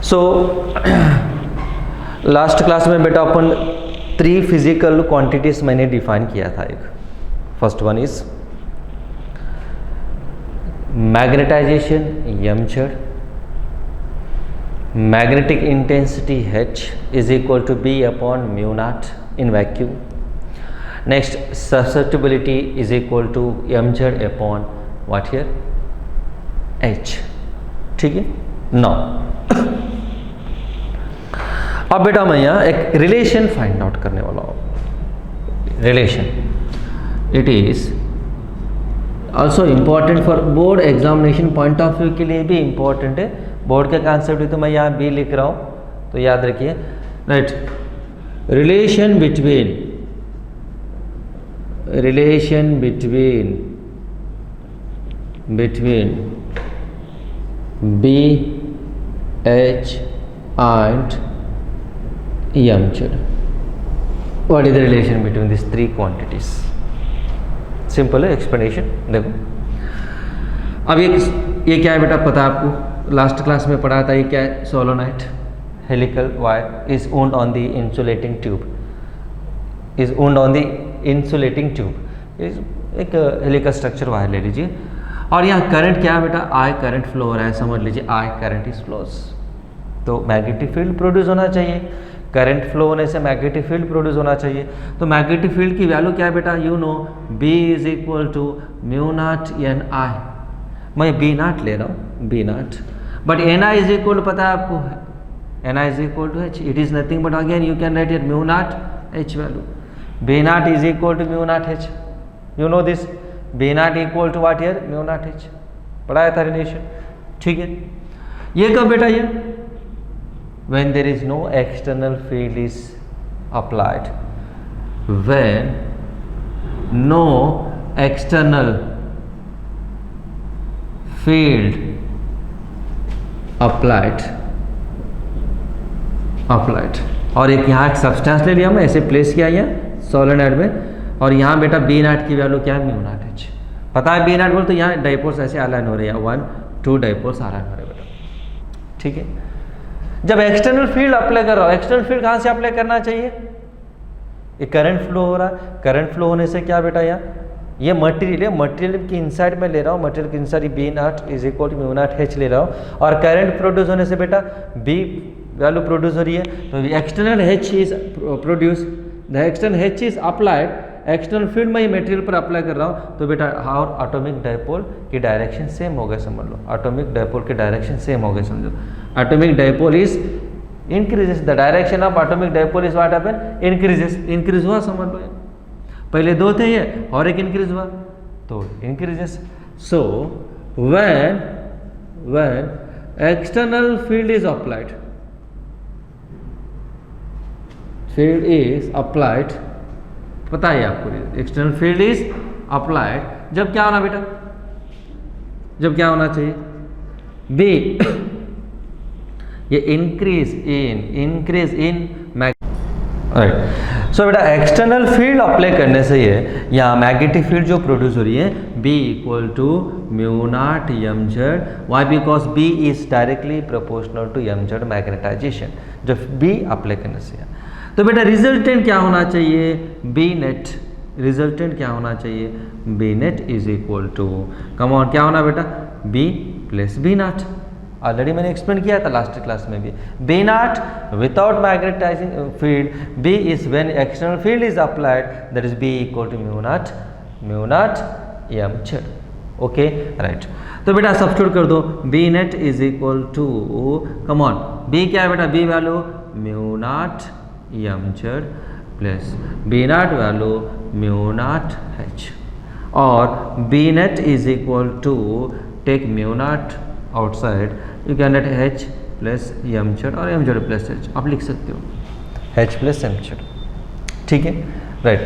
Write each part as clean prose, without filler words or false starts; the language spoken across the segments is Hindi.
सो लास्ट क्लास में बेटा अपन 3 फिजिकल क्वांटिटीज मैंने डिफाइन किया था। एक first one is magnetisation mz, magnetic intensity H is equal to B upon mu naught in vacuum. Next susceptibility is equal to mz upon what here H। ठीक है। नाउ अब बेटा मैं यहाँ एक रिलेशन फाइंड आउट करने वाला हूँ। Relation it is also important for board examination point of view के लिए भी इम्पॉर्टेंट है। बोर्ड का कॉन्सेप्ट है तो मैं यहाँ बी लिख रहा हूँ, तो याद रखिए। Right, relation between B H and mz। What is the relation between this 3 quantities? Simple है एक्सप्लेनेशन। देखो अब ये क्या है बेटा, पता है आपको, लास्ट क्लास में पढ़ा था। ये क्या है? सोलोनाइट helical wire is wound on the insulating tube, एक हेलिकल स्ट्रक्चर वायर ले लीजिए। और यहाँ करंट क्या है बेटा? आई करंट फ्लो हो रहा है, समझ लीजिए आई करंट इज फ्लोस। तो मैग्नेटिक फील्ड प्रोड्यूस होना चाहिए। करंट फ्लो होने से मैग्नेटिक फील्ड प्रोड्यूस होना चाहिए। तो मैग्नेटिक फील्ड की वैल्यू क्या है बेटा? You know B is equal to mu naught N I. मैं बी नॉट ले रहा हूँ, B naught, but N I is equal, पता है आपको, N I is equal to H. It is nothing but again you can write it mu naught H value. B naught is equal to mu naught H, you know this. B naught equal to what here? Mu naught H. पढ़ाया था रिलेशन। ठीक है। ये कब बेटा? ये when there is no external field is applied, when no external field applied। और एक यहाँ एक सब्सटेंस ले लिया, मैं ऐसे प्लेस किया यहाँ सोलेनॉइड में, और यहाँ बेटा बी नॉट की वैल्यू क्या है? Mu naught H. पता है बी नॉट बोल, तो यहाँ डाइपोल्स ऐसे अलाइन हो रहे हैं, 1 2 डाइपोल्स अलाइन हो रहे हैं बेटा। ठीक है। जब एक्सटर्नल फील्ड अप्लाई कर रहा हो, एक्सटर्नल फील्ड कहाँ से अप्लाई करना चाहिए? ये करंट फ्लो हो रहा है, करंट फ्लो होने से क्या बेटा, ये मटेरियल है, मटेरियल की इनसाइड में ले रहा हूँ, मटेरियल की inside B naught is equal to mu naught H ले रहा हूँ, और करंट प्रोड्यूस होने से बेटा बी वैल्यू प्रोड्यूस हो रही है। तो external H is produce, the external H is applied, external field में ये मटेरियल पर अप्लाई कर रहा हूँ, तो बेटा और एटॉमिक डाइपोल की डायरेक्शन सेम हो गए, समझ लो। एटॉमिक डाइपोल की डायरेक्शन सेम हो गए, समझो। Atomic dipole is increases, the direction of atomic dipole is what happen? Increases. Increase हुआ, समझ लो। पहले 2 थे ये, और एक इंक्रीज हुआ, तो increases. So when external field is applied, पता है आपको, एक्सटर्नल फील्ड इज अप्लाइड, जब क्या होना बेटा? जब क्या होना चाहिए? बी ये इंक्रीज इन राइट। सो बेटा एक्सटर्नल फील्ड अप्लाई करने से ये यहाँ मैग्नेटिक फील्ड जो प्रोड्यूस हो रही है, B equal to mu naught mz। Why? Because B is directly proportional to mz magnetisation, जब B अप्लाई करने से। तो बेटा रिजल्टेंट क्या होना चाहिए? B net. रिजल्टेंट क्या होना चाहिए? B net is equal to, come on, क्या होना बेटा? B plus B naught. Already मैंने एक्सप्लेन किया था लास्ट क्लास में भी। B naught without magnetising field, B is when external field is applied, that is B equal to mu naught mz। Okay, right. तो बेटा सब्स्टिट्यूट कर दो, B net is equal to, come on, B क्या है बेटा? B value mu naught mz plus B naught value mu naught h, और B net is equal to, take mu naught outside, you can let h plus mz और mz प्लस h, आप लिख सकते हो h प्लस mz। ठीक है, राइट।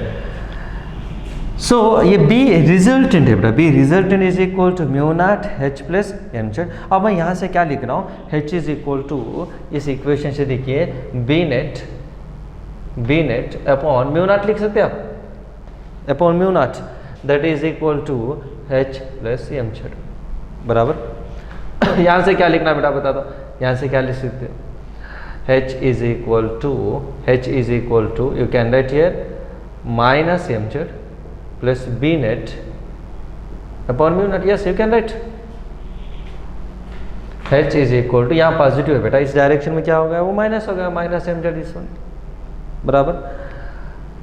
सो ये B रिजल्टेंट है बेटा, B resultant is equal to mu naught h plus mz। अब मैं यहाँ से क्या लिख रहा हूँ? h इज इक्वल टू, इस इक्वेशन से देखिए, B net upon mu naught लिख सकते हैं आप, upon mu naught, that is equal to h plus mz, बराबर। यहाँ से क्या लिखना बेटा बता दो? यहाँ से क्या लिख सकते हो, H is equal to you can write here minus mz plus b net upon mu naught. Yes, you can write H is equal to, यहाँ पॉजिटिव है बेटा, इस डायरेक्शन में क्या हो गया, वो माइनस हो गया, माइनस mz इस वन, बराबर।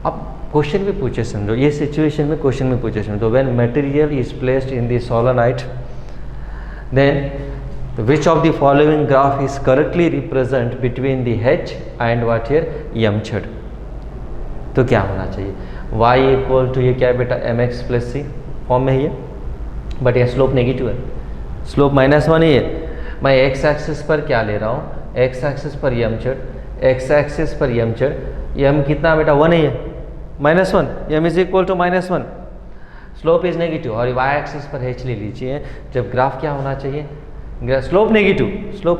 अब क्वेश्चन भी पूछे समझो, ये सिचुएशन में क्वेश्चन में पूछे समझो, when material is placed in the solenoid then which of the following graph is correctly represent between the H and what here mz। तो क्या होना चाहिए, y इक्वल टू ये क्या है बेटा, mx प्लस सी फॉर्म में ही है, बट ये स्लोप नेगेटिव है, स्लोप -1 ही है। मैं x एक्सिस पर क्या ले रहा हूँ, x एक्सिस पर mz, x एक्सिस पर mz, m कितना बेटा 1 ही है, -1, m is equal to -1, slope is negative. और y एक्सिस पर h ले लीजिए, जब ग्राफ क्या होना चाहिए, slope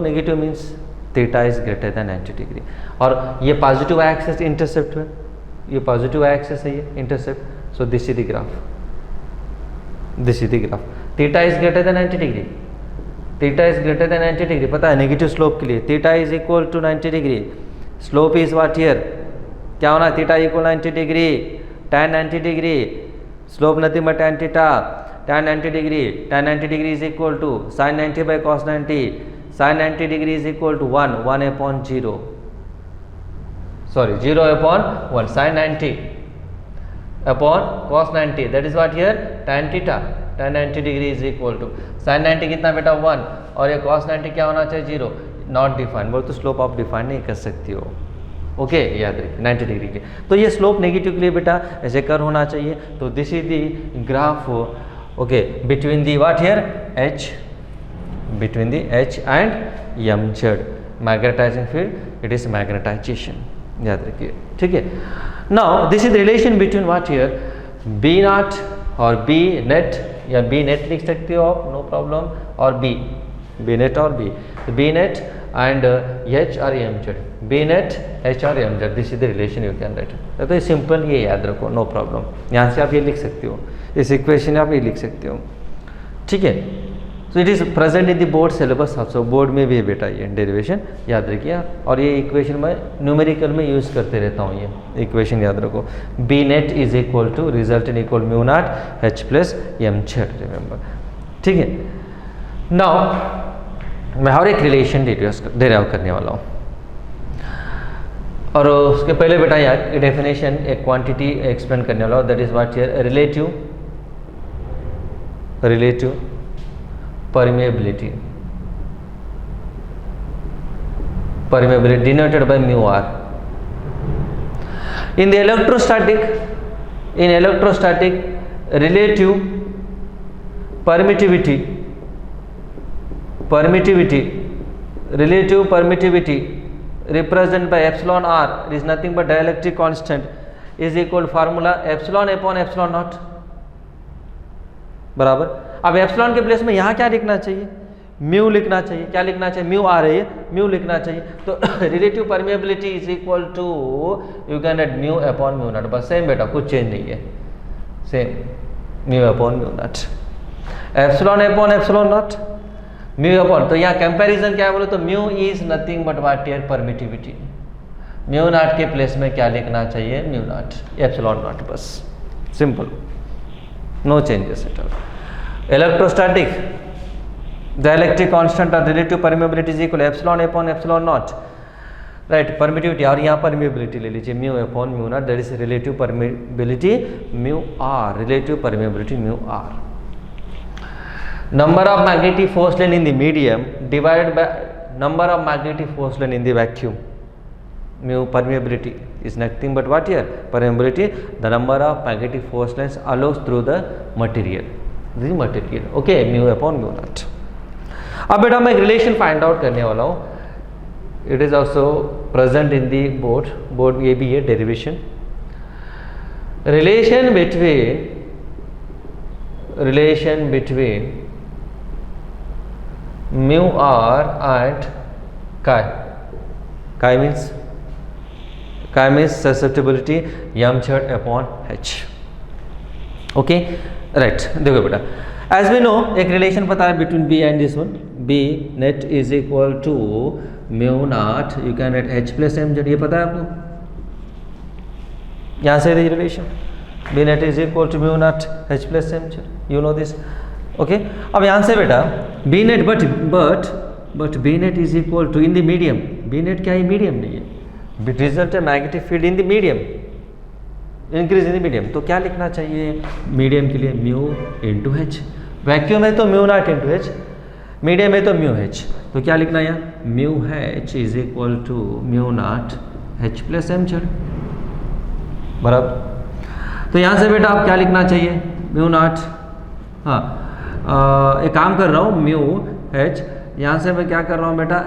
negative means theta is greater than 90 degree. और ये पॉजिटिव y एक्सिस इंटरसेप्ट है, ये पॉजिटिव y एक्सिस है, ये intercept, so this is the graph, theta is greater than 90 degree, theta is greater than 90 degree, पता है नेगेटिव स्लोप के लिए theta is equal to 90 degree, slope is what here, क्या होना, theta equal 90 degree, tan 90 degree, slope nothing but tan theta, tan 90 degree, tan 90 degree is equal to sin 90 by cos 90, sin 90 degree is equal to 1 upon 0, sorry 0 upon 1, sin 90 upon cos 90, that is what here, tan theta, tan 90 degree is equal to sin 90 कितना बेटा 1, और ये cos 90 क्या होना चाहिए 0, नॉट डिफाइन, बोल तो स्लोप आप डिफाइन नहीं कर सकती हो, ओके याद रखिए 90 डिग्री के। तो ये स्लोप नेगेटिव के लिए बेटा ऐसे कर होना चाहिए। तो this is the graph okay between the what here H, between the H and mz, magnetising field, it is magnetisation, याद रखिए, ठीक है। Now this is relation between what here B naught और B नेट, या B नेट लिख सकते हो आप, नो प्रॉब्लम, और B नेट और B नेट and H और mz, B net H और mz, this is the relation you can right. तो सिंपल ये याद रखो, नो प्रॉब्लम, यहाँ से आप ये लिख सकते हो, इस इक्वेशन आप ये लिख सकते हो, ठीक है। So it is present in the board syllabus also, board में भी है बेटा ये डेरिवेशन, याद रखिए। और ये इक्वेशन मैं न्यूमेरिकल में यूज़ करते रहता हूँ, ये इक्वेशन याद रखो, B net is equal to resultant equal mu naught H plus mz, remember, ठीक है। नाउ मैं और एक रिलेशन डेराइव करने वाला हूँ, और उसके पहले बेटा यहाँ डेफिनेशन एक क्वांटिटी एक्सप्लेन करने वाला हूँ, that is what here relative permeability denoted by mu r. In the electrostatic relative permittivity represented by epsilon r, it is nothing but dielectric constant, is equal to formula epsilon upon epsilon naught, बराबर। अब एप्सिलॉन के प्लेस में यहाँ क्या लिखना चाहिए, म्यू लिखना चाहिए, क्या लिखना चाहिए, म्यू आ रही है, म्यू लिखना चाहिए। तो relative permeability is equal to you can add mu upon mu naught, बस सेम बेटा, कुछ चेंज नहीं है, same mu upon mu naught, epsilon upon epsilon naught, mu upon. तो यहाँ कंपैरिजन क्या बोले, तो mu is nothing but what here permittivity, mu naught के प्लेस में क्या लिखना चाहिए, म्यू नॉट एप्सिलॉन नॉट, बस simple, no changes at all. Electrostatic dielectric constant और relative permeability is equal epsilon upon epsilon naught, right, permittivity, और यहाँ परमिएबिलिटी ले लीजिए mu upon mu naught, that is relative permeability mu R, relative permeability mu R. Number of magnetic force line in the medium divided by number of magnetic force line in the vacuum, mu permeability is nothing but what here, permeability, the number of magnetic force lines allows through the material, okay, mu upon mu naught। अब बेटा मैं एक रिलेशन फाइंड आउट करने वाला हूँ, it is also present in the board, ये भी है derivation, relation between mu R and chi means susceptibility mz upon h, okay, right. देखो बेटा, एज वी नो एक रिलेशन पता है between B and this one, B net is equal to mu naught, you can write H plus M Z, ये पता है आपको, यहाँ से relation B net is equal to mu naught H plus M Z, you know this, okay. अब यहाँ से बेटा B net but B net is equal to in the medium, B net क्या है, मीडियम नहीं है, रिजल्ट है magnetic field in the medium, increase in the medium, तो क्या लिखना चाहिए मीडियम के लिए, म्यू इंटू एच, वैक्यूम है तो mu naught into H, medium है तो म्यू एच, तो क्या लिखना है यहाँ, mu H is equal to mu naught H plus M Z, बराबर। तो यहाँ से बेटा आप क्या लिखना चाहिए, म्यू नॉट, हाँ एक काम कर रहा हूँ, म्यू एच, यहाँ से मैं क्या कर रहा हूँ बेटा,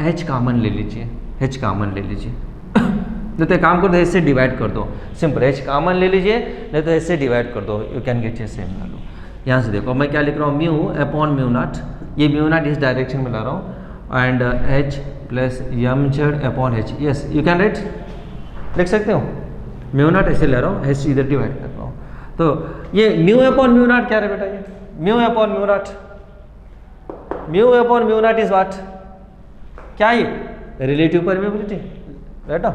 एच कामन ले लीजिए, एच कामन ले लीजिए, नहीं तो काम कर दो एच से डिवाइड कर दो, सिंपल, एच कामन ले लीजिए, नहीं तो एच से डिवाइड कर दो, you can get a same value. यहाँ से देखो मैं क्या लिख रहा हूँ, म्यू अपॉन म्यू नॉट, ये म्यू नॉट इस डायरेक्शन में ला रहा हूँ, and H plus M Z upon H, yes you can write, लिख सकते हो, म्यू नॉट ऐसे ले रहा हूँ, एच इधर डिवाइड कर रहा हूँ, तो ये म्यू अपॉन म्यू नॉट क्या है बेटा, ये mu upon mu naught, mu upon mu naught is what, क्या ये relative permeability, right,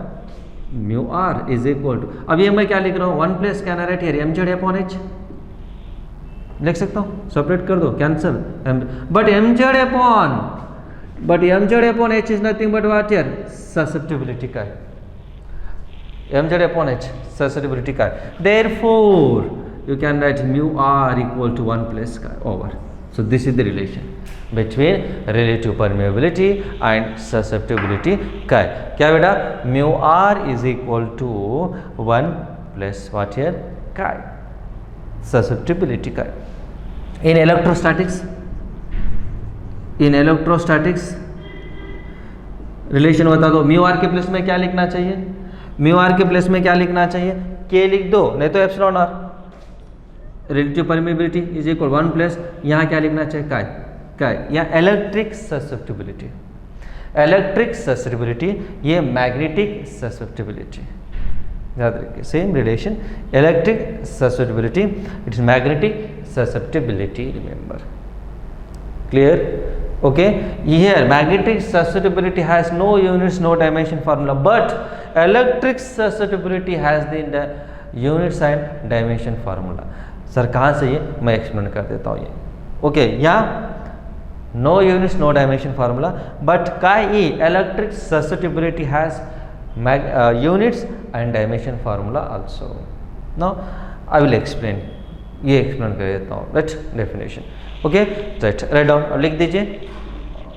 mu R is equal to, अब ये मैं क्या लिख रहा हूँ, one plus can write here M Z upon H, लिख सकता हूँ, सेपरेट कर दो, cancel, but M Z upon H is nothing but what here, susceptibility का है, M Z upon H susceptibility का है, therefore you can write mu r equal to 1 plus chi over, so this is the relation between relative permeability and susceptibility chi, क्या बेटा, mu r is equal to 1 plus what here, chi, susceptibility chi। in electrostatics relation बता दो, म्यू आर के प्लेस में क्या लिखना चाहिए, म्यू आर के प्लेस में क्या लिखना चाहिए, के लिख दो, नहीं तो epsilon R, relative permeability is equal 1 plus, यहाँ क्या लिखना चाहिए, काय, या इलेक्ट्रिक ससेप्टिबिलिटी, ये मैग्नेटिक ससेप्टिबिलिटी, याद रखिए, same relation, electric susceptibility it is magnetic susceptibility, remember, clear, okay, here magnetic susceptibility has no units, no dimension formula, but electric susceptibility has the units and dimension formula। Sir कहाँ से, ये मैं एक्सप्लेन कर देता हूँ, ये ओके, यहाँ no units no dimension formula, but का ये electric susceptibility has units and dimension formula also, now I will explain, ये एक्सप्लेन कर देता हूँ, right, definition, okay, right, write down और लिख दीजिए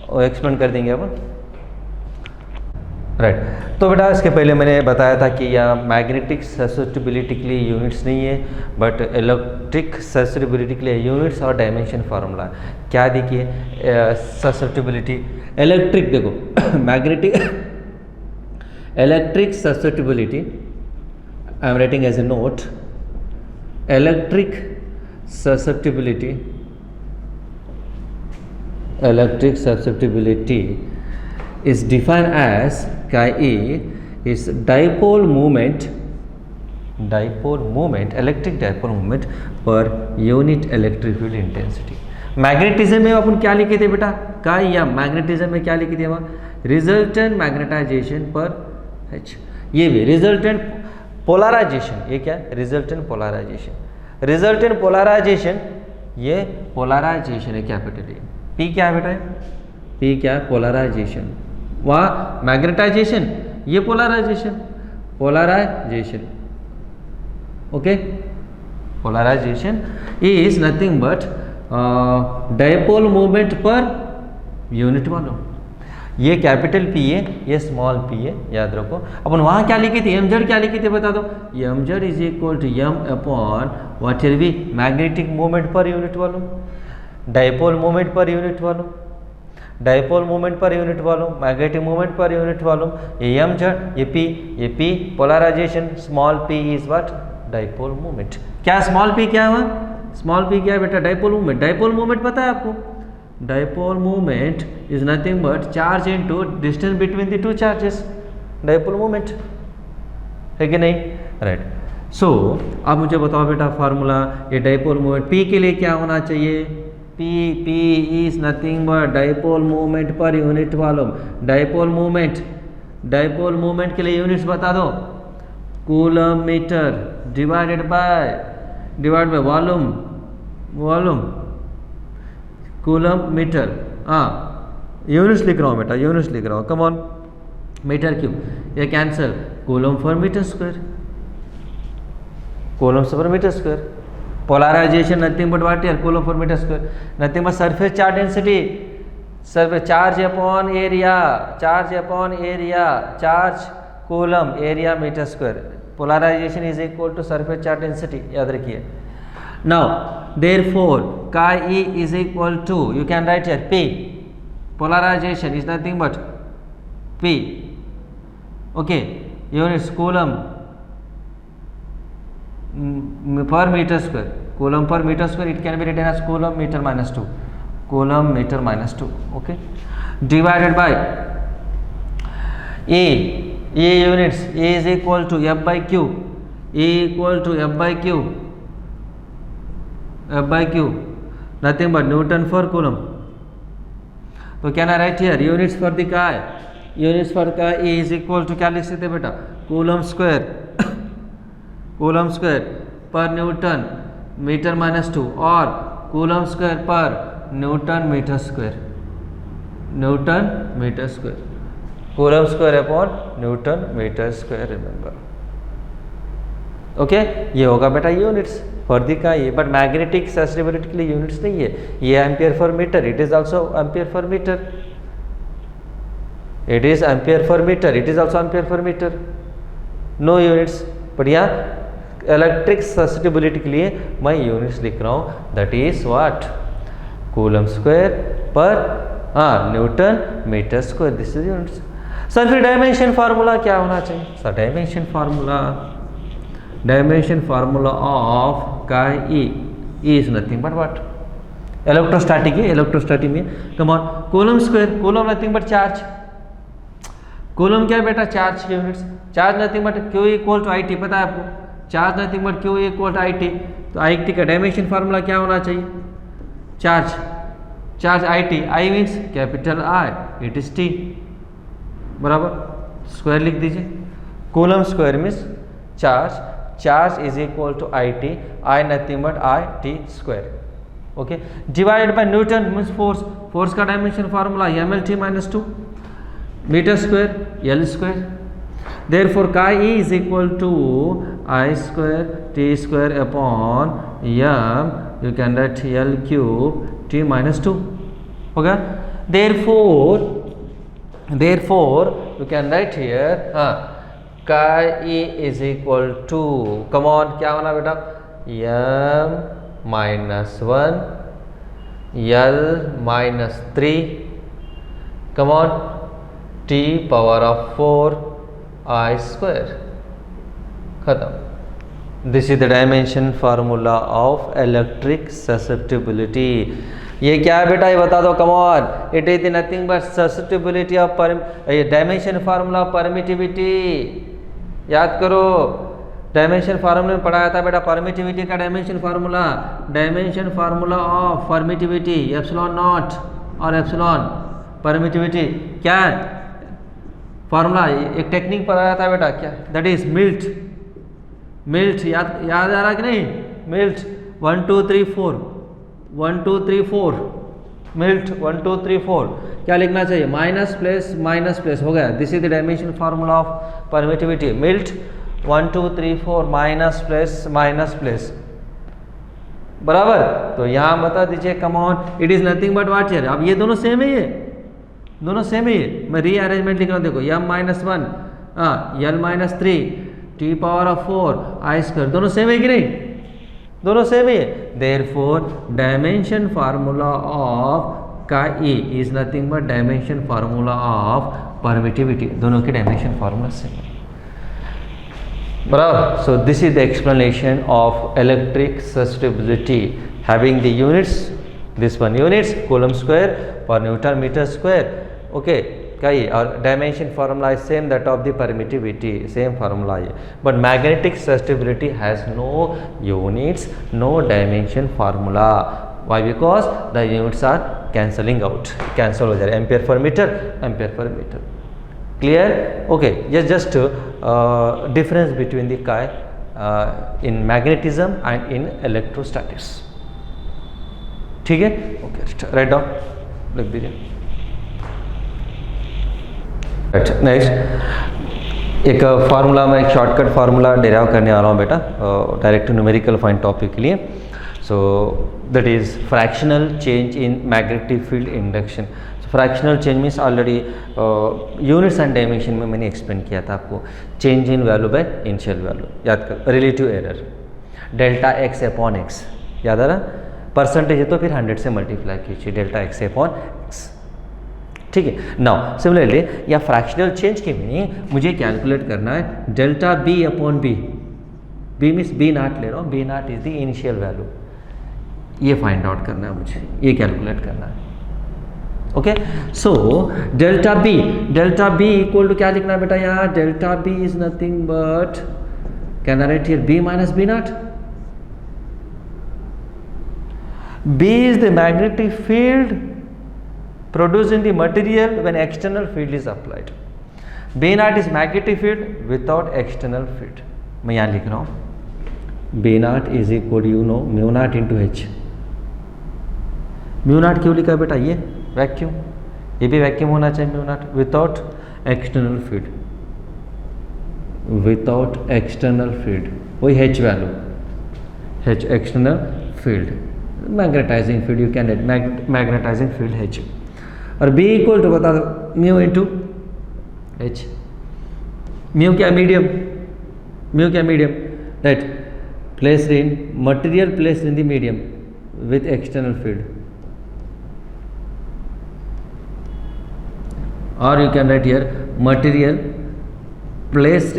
और एक्सप्लेन कर देंगे अपन, राइट। तो बेटा इसके पहले मैंने बताया था कि यह मैग्नेटिक ससेप्टिबिलिटी के लिए यूनिट्स नहीं है, बट इलेक्ट्रिक ससेप्टिबिलिटी के लिए यूनिट्स और डायमेंशन फार्मूला, क्या देखिए, ससेप्टिबिलिटी इलेक्ट्रिक, देखो magnetic electric susceptibility, I am writing as a note, electric susceptibility is defined as chi e is dipole moment, electric dipole moment per unit electric field intensity। Magnetism में अपन क्या लिखे थे बेटा, chi, या मैग्नेटिज्म में क्या लिखे थे वहाँ, रिजल्टेंट मैग्नेटाइजेशन पर h, ये भी रिजल्टेंट पोलराइजेशन, ये क्या, रिजल्टेंट पोलराइजेशन, ये पोलराइजेशन है, कैपिटल ए, P क्या है बेटा, P क्या है, पोलराइजेशन, वहाँ मैग्नेटाइजेशन, ये polarisation, okay, polarisation is nothing but dipole moment per unit volume, ये कैपिटल P है, ये स्मॉल p है, याद रखो। अपन वहाँ क्या लिखे थे, एम जेड क्या लिखे थे बता दो, M Z is equal to M upon what will be magnetic moment per unit volume, dipole moment per unit volume, magnetic moment per unit volume, ये एम जेड, ये p polarisation, small p is what, dipole moment, क्या स्मॉल p क्या हुआ, स्मॉल p क्या है बेटा, डाइपोल मोमेंट पता है आपको, dipole moment is nothing but charge into distance between the two charges, dipole moment है कि नहीं, राइट। सो अब मुझे बताओ बेटा फार्मूला, ये डाइपोल मोमेंट P के लिए क्या होना चाहिए, P is nothing but dipole moment per unit volume. dipole moment के लिए यूनिट्स बता दो. Coulomb metre divide by volume coulomb metre. हाँ यूनिट्स लिख रहा हूँ बेटा, यूनिट्स लिख रहा हूँ. कम ऑन, मीटर क्यूब ये cancel. Coulomb per metre square, coulombs per metre square. Polarization nothing but what here, coulomb per metre square. Nothing but surface charge density, surface charge upon area, charge coulomb area metre square. Polarization is equal to surface charge density, याद रखिए. Now therefore chi e is equal to, you can write here P. Polarization is nothing but P. Okay, units coulomb per meter square. Coulomb per meter square, it can be written as coulomb meter minus 2. Coulomb meter minus 2. Okay, divided by A. A units, A is equal to F by Q. A equal to F by Q. Nothing but Newton for coulomb. तो क्या ना write here units for the chi, units for chi E is equal to क्या लिख सकते बेटा, coulomb square per newton metre minus 2 और coulomb square per newton metre square, coulomb square upon newton metre square. Remember. Okay, ये होगा बेटा units for the chi. But magnetic susceptibility के लिए यूनिट्स नहीं है. ये ampere for metre, it is also ampere for metre, it is ampere for metre, it is also ampere for metre. No units. But यहाँ इलेक्ट्रिक सस्टेबिलिटी के लिए मैं यूनिट्स लिख रहा हूँ, that is what, coulomb square per newton metre square. This is units. Sir फिर डायमेंशन फार्मूला क्या होना चाहिए? Sir dimension formula of chi e is nothing but what, electrostatic में. Come on, coulomb square, coulomb nothing but charge. Coulomb क्या है बेटा, चार्ज की units. Charge nothing but Q equal to IT, पता है आपको, charge nothing but Q equal to IT. तो IT का डायमेंशन फार्मूला क्या होना चाहिए, charge IT, I means capital I, it is T बराबर, स्क्वायर लिख दीजिए. Coulomb square means charge is equal to IT, I nothing but IT square. Okay, divided by newton means force का dimension formula mLT minus 2 metre square L square. Therefore chi e is equal to I square T square upon m, you can write L cube T minus 2 होगा. Therefore you can write here chi e is equal to, come on, क्या होना बेटा, m minus 1 L minus 3, come on, T power of 4 I square. खत्म. This is the dimension formula of electric susceptibility. ये क्या है बेटा, ये बता दो. Come on, it is nothing but susceptibility of dimension formula of permittivity. याद करो, डायमेंशन फार्मूला में पढ़ाया था बेटा, परमिटिविटी का dimension formula of permittivity epsilon not और एप्सिलॉन परमिटिविटी क्या है फार्मूला, एक टेक्निक पढ़ाया था बेटा, क्या, दैट इज मिल्ट. याद आ रहा कि नहीं, मिल्ट 1 2 3 4 मिल्ट 1 2 3 4 क्या लिखना चाहिए, माइनस प्लस हो गया. This is the dimension formula of permittivity. मिल्ट 1 2 3 4 माइनस प्लस बराबर. तो यहाँ बता दीजिए. Come on, it is nothing but what here. अब ये दोनों सेम है, मैं रीअरेंजमेंट लिख रहा हूँ. देखो m minus 1 L minus 3 T power of 4 I square. दोनों सेम है कि नहीं, दोनों सेम है. Therefore dimension formula of chi e is nothing but dimension formula of permittivity. दोनों के डायमेंशन फार्मूला सेम है बराबर. So this is the explanation of electric susceptibility having the units. This one units, coulomb square per newton metre square. Okay, कई और dimension formula is same that of the permittivity, same formula है. But magnetic susceptibility has no units, no dimension formula. Why because the units are cancelling out, cancel हो जा रहा है, ampere per metre, ampere per metre. Clear? Okay, ये just difference between the chi in magnetism and in electrostatics. ठीक है? ओके, राइट डाउन, लिख दीजिए. नेक्स्ट एक फार्मूला में, एक शॉर्टकट फार्मूला डेराइव करने आ रहा हूँ बेटा, डायरेक्ट न्यूमेरिकल फाइन टॉपिक के लिए. So that is fractional change in magnetic field induction. Fractional change means already units and dimension में मैंने एक्सप्लेन किया था आपको. Change in value by initial value, याद कर. Relative error, delta x upon x, याद आ रहा. परसेंटेज है तो फिर 100 से मल्टीप्लाई कीजिए, डेल्टा एक्स अपॉन एक्स. ठीक है. नाउ सिमिलरली या फ्रैक्शनल चेंज के मीनिंग मुझे कैलकुलेट करना है delta B upon B. B means B naught ले रहा हूँ, B naught is the initial value. ये फाइंड आउट करना है मुझे, ये कैलकुलेट करना है. Okay, so delta B equal to क्या लिखना है बेटा यहाँ? Delta B is nothing but, can I write here B minus B naught. B is the magnetic field produced in the material when external field is applied. B naught is magnetic field without external field. मैं यहाँ लिख रहा हूँ B naught is equal you know mu naught into H. mu naught क्यों लिखा है बेटा? ये वैक्यूम, ये भी वैक्यूम होना चाहिए. mu naught without external field, without external field, वही H value, H external field, magnetizing field, you can magnetizing field H. और B इक्वल टू बता दो म्यू इंटू H. म्यू क्या? मीडियम. म्यू क्या? Medium, right. Placed in material, placed in the medium with external field. और you can write here material placed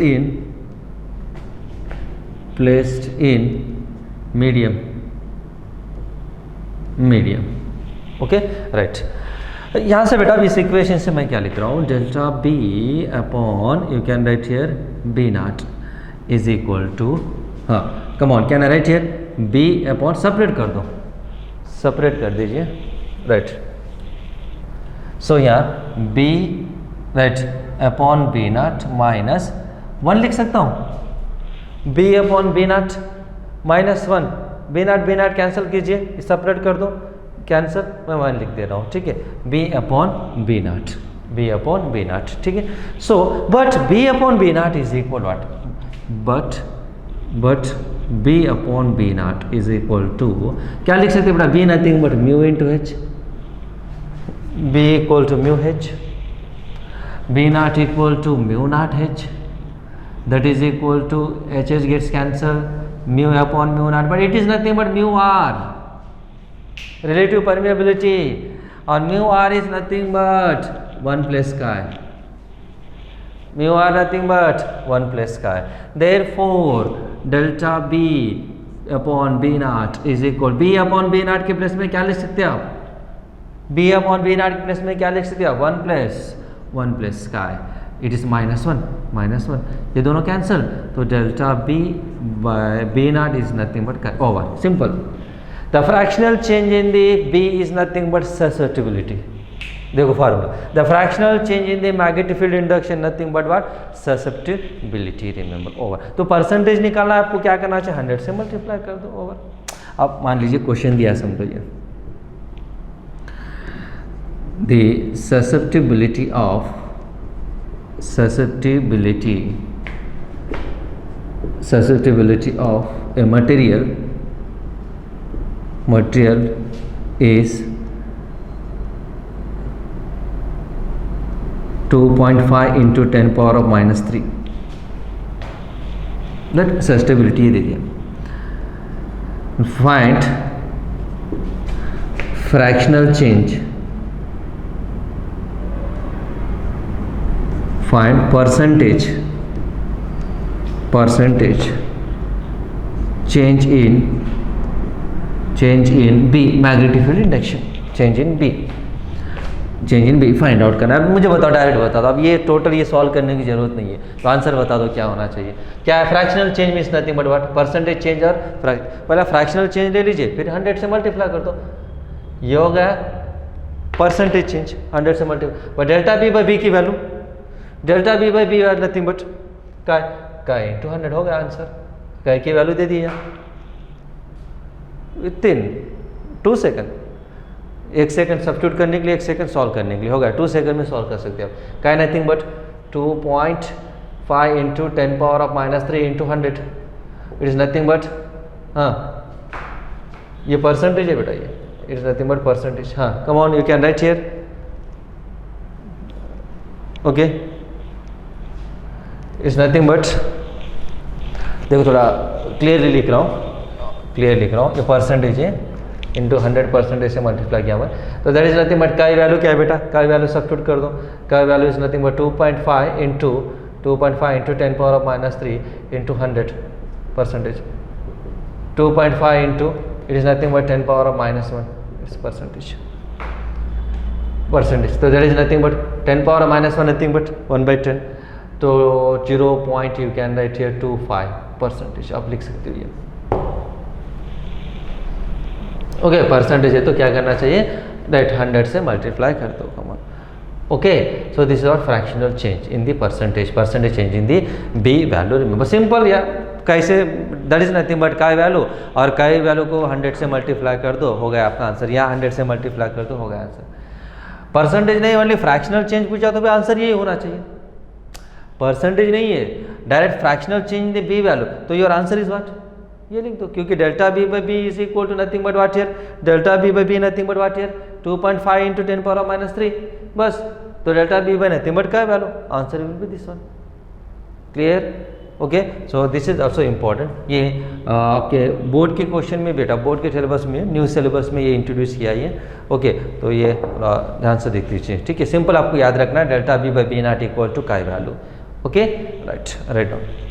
in medium. Okay, right. यहाँ से बेटा इस इक्वेशन से मैं क्या लिख रहा हूँ? Delta B upon, you can write here B naught is equal to, हाँ come on, can I write here B upon, separate कर दो, सेपरेट कर दीजिए, राइट. सो यहाँ B right upon B naught minus 1 लिख सकता हूँ. B upon B naught minus 1, B naught cancel कीजिए, सेपरेट कर दो, कैंसर, मैं 1 लिख दे रहा हूँ. ठीक है, बी अपॉन बी नाट, ठीक है. So but B upon B naught is equal what? But B upon B naught is equal to, क्या लिख सकते हैं बेटा? B nothing but mu into H. B equal to mu H, B naught equal to mu naught H, that is equal to H gets cancel, mu upon mu naught, but it is nothing but mu R, relative permeability, और mu r is nothing but 1 plus chi. mu r nothing but 1 plus chi. Therefore delta b upon b naught is equal, b upon b naught के प्लेस में क्या लिख सकते हैं आप? b upon b naught के प्लेस में क्या लिख सकते हैं आप? 1 plus chi. It is -1, ये दोनों कैंसिल, तो delta b by b naught is nothing but chi. Over, simple. The fractional change in the B is nothing but susceptibility. देखो formula, the fractional change in the magnetic field induction nothing but what? Susceptibility. Remember, over. तो परसेंटेज निकालना है आपको, क्या करना चाहिए? 100 से मल्टीप्लाई कर दो, ओवर. अब मान लीजिए क्वेश्चन दिया समझिए, the susceptibility of a material is 2.5 into 10 power of -3. That susceptibility दे दिया. Find fractional change. Find percentage change in B, magnetic field induction, change in B. Change in B find out करना है। अब मुझे बताओ, डायरेक्ट बता दो, अब ये टोटल ये सॉल्व करने की जरूरत नहीं है, तो आंसर बता दो क्या होना चाहिए। क्या है? Fractional change means nothing but what? Percentage change और पहला फ्रैक्शनल चेंज ले लीजिए, फिर 100 से मल्टीप्लाई कर दो, ये हो गया परसेंटेज चेंज 100 से multiply. But delta B by B की वैल्यू, delta B by B nothing but का इंटू 100 हो गया आंसर। का की वैल्यू दे दी within 2 second, 1 second substitute करने के लिए, 1 सेकंड सॉल्व करने के लिए, हो गया 2 सेकंड में सॉल्व कर सकते हो आप। का nothing but 2.5 into 10 power of -3 into 100, it is nothing but, हाँ ये परसेंटेज है बेटा, ये it is nothing but percentage. हाँ come on, you can write here, okay it's nothing but, देखो थोड़ा क्लियरली लिख रहा हूँ, ये परसेंटेज है इंटू 100% से मल्टीप्लाई किया हुआ है, तो दैट इज नथिंग बट, का वैल्यू क्या है बेटा? का वैल्यू सब्स्टिट्यूट कर दो, का value is nothing but 2.5 into 10 power of -3 into 100 percentage, 2.5 into it is nothing but 10 power of -1, it's percentage, तो that is nothing but 10 power of -1 nothing but 1/10, तो 0. यू कैन राइट हियर 25% आप लिख सकते हो ये, ओके परसेंटेज है तो क्या करना चाहिए? राइट 100 से मल्टीप्लाई कर दो, come on, okay. So this is our fractional change in the percentage change in the B value. Remember simple या कैसे, दैट इज नथिंग बट का वैल्यू, और का वैल्यू को 100 से मल्टीप्लाई कर दो, हो गया आपका आंसर। यहाँ 100 से मल्टीप्लाई कर दो, हो गया आंसर। परसेंटेज नहीं, ओनली फ्रैक्शनल चेंज पूछा तो भी आंसर यही होना चाहिए, परसेंटेज नहीं है, direct fractional change in the B value, तो योर आंसर इज व्हाट? ये लिख दो, क्योंकि delta B by B is equal to nothing but what here? Delta B by B nothing but what here? 2.5 into 10 power of -3, बस। तो delta B by nothing but का value, answer will be this one. Clear? Okay, so this is also important. ये आपके बोर्ड के क्वेश्चन में बेटा, बोर्ड के सिलेबस में, न्यू सिलेबस में ये इंट्रोड्यूस किया है। ओके, तो ये ध्यान से देख लीजिए, ठीक है। सिंपल आपको याद रखना है, delta B by B naught equal to का वैल्यू। Okay, write down.